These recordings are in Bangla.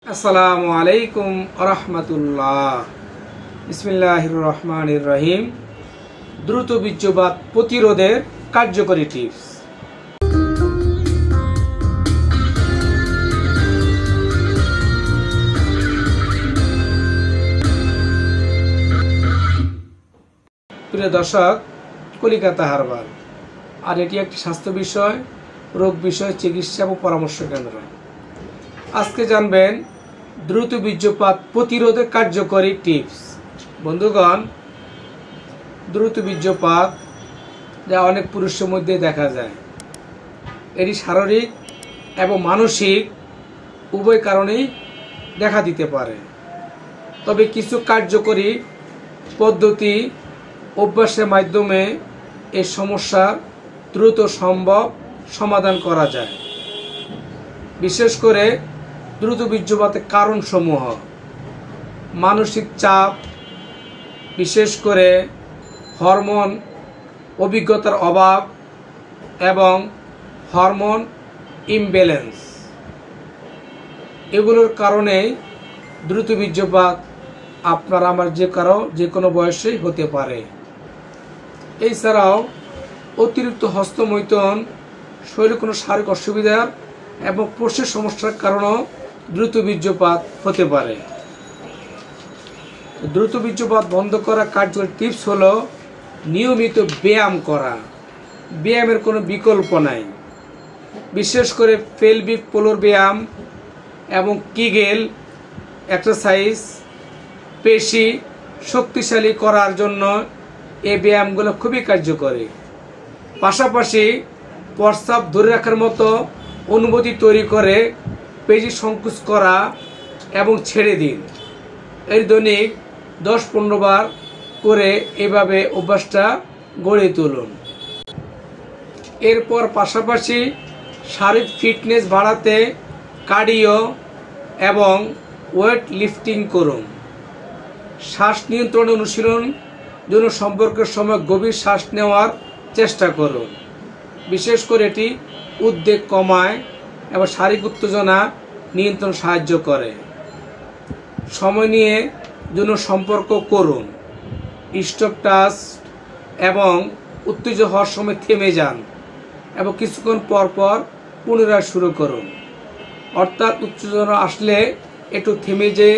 আসসালামু আলাইকুম রাহমাতুল্লাহ। বিসমিল্লাহির রহমানির রহিম। দ্রুত বীর্যপাত প্রতিরোধের কার্যকরী টিপস। প্রিয় দর্শক, কলিকাতা হারবাল আর এটি একটি স্বাস্থ্য বিষয়, রোগ বিষয়, চিকিৎসা এবং পরামর্শ কেন্দ্র। আজকে জানবেন দ্রুত বীর্যপাত প্রতিরোধের কার্যকরী টিপস। বন্ধুগণ, দ্রুত বীর্যপাত যা অনেক পুরুষের মধ্যে দেখা যায়, এটি শারীরিক এবং মানসিক উভয় কারণেই দেখা দিতে পারে। তবে কিছু কার্যকরী পদ্ধতি অভ্যাসের মাধ্যমে এই সমস্যার দ্রুত সম্ভব সমাধান করা যায়। বিশেষ করে দ্রুত বীর্যপাতের কারণসমূহ: মানসিক চাপ, বিশেষ করে হরমোন অভিজ্ঞতার অভাব এবং হরমোন ইমব্যালেন্স, এগুলোর কারণেই দ্রুত বীর্যপাত আপনার আমার যে কোনো বয়সেই হতে পারে। এছাড়াও অতিরিক্ত হস্তমৈথুন, শরীরে কোনো শারীরিক অসুবিধার এবং প্রস্রাবের সমস্যার কারণেও দ্রুত বীর্যপাত হতে পারে। দ্রুত বীর্যপাত বন্ধ করার কার্যকরী টিপস হলো নিয়মিত ব্যায়াম করা। ব্যায়ামের কোনো বিকল্প নাই। বিশেষ করে পেলভিক ফ্লোর ব্যায়াম এবং কিগেল এক্সারসাইজ পেশি শক্তিশালী করার জন্য এই ব্যায়ামগুলো খুবই কার্যকরী। পাশাপাশি প্রস্রাব ধরে রাখার মতো অনুভূতি তৈরি করে পেশি সংকুচ করা এবং ছেড়ে দিন। এর দৈনিক 10-15 বার করে এভাবে অভ্যাসটা গড়ে তুলুন। এরপর পাশাপাশি শারীরিক ফিটনেস বাড়াতে কার্ডিও এবং ওয়েট লিফটিং করুন। শ্বাস নিয়ন্ত্রণ অনুশীলন জন্য সম্পর্কের সময় গভীর শ্বাস নেওয়ার চেষ্টা করুন। বিশেষ করে এটি উদ্বেগ কমায় এবং শারীরিক উত্তেজনা নিয়ন্ত্রণ সাহায্য করে। সময় নিয়ে জন্য সম্পর্ক করুন। স্টপ টাচ এবং উত্তেজিত হওয়ার সময় থেমে যান এবং কিছুক্ষণ পর পর পুনরায় শুরু করুন। অর্থাৎ উত্তেজনা আসলে একটু থেমে যেয়ে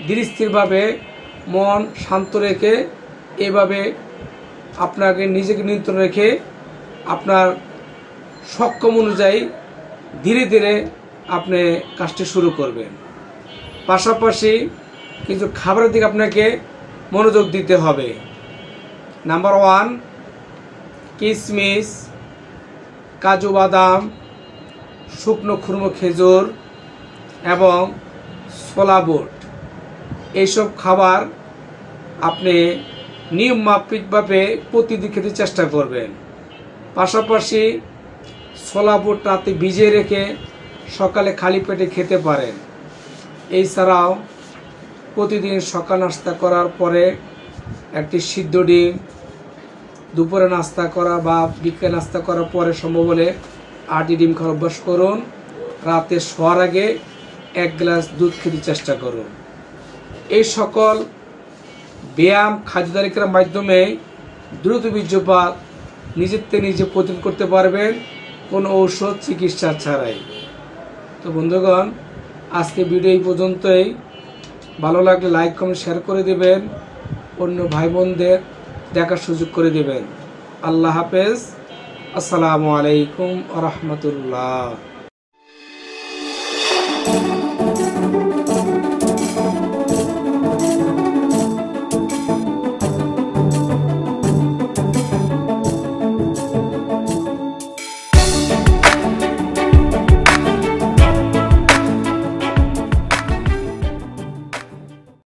ধীর স্থিরভাবে মন শান্ত রেখে এভাবে আপনাকে নিজেকে নিয়ন্ত্রণ রেখে আপনার সক্ষম অনুযায়ী ধীরে ধীরে আপনি কাজটি শুরু করবেন। পাশাপাশি কিছু খাবারের দিকে আপনাকে মনোযোগ দিতে হবে। নাম্বার 1, কিশমিশ, কাজু বাদাম, শুকনো খুরমো খেজুর এবং ছোলা বুট, এইসব খাবার আপনি নিয়মমাফিকভাবে প্রতিদিন খেতে চেষ্টা করবেন। পাশাপাশি ছোলা বুট রাতে ভিজিয়ে রেখে সকালে খালি পেটে খেতে পারেন। এছাড়াও প্রতিদিন সকাল নাস্তা করার পরে একটি সিদ্ধ ডিম, দুপুরে নাস্তা করা বা বিকেলে নাস্তা করার পরে সম্ভব হলে 8টি ডিম খাওয়ার অভ্যাস করুন। রাতে শোয়ার আগে 1 গ্লাস দুধ খেতে চেষ্টা করুন। এই সকল ব্যায়াম খাদ্য তালিকার মাধ্যমে দ্রুত বীর্যপাত নিজে প্রতিরোধ করতে পারবেন, কোনো ঔষধ চিকিৎসা ছাড়াই। তো বন্ধুগণ, আজকে ভিডিও এই পর্যন্তই। ভালো লাগলে লাইক কমেন্ট শেয়ার করে দেবেন, অন্য ভাই বোনদের দেখার সুযোগ করে দেবেন। আল্লাহ হাফেজ। আসসালামু আলাইকুম রাহমাতুল্লাহ।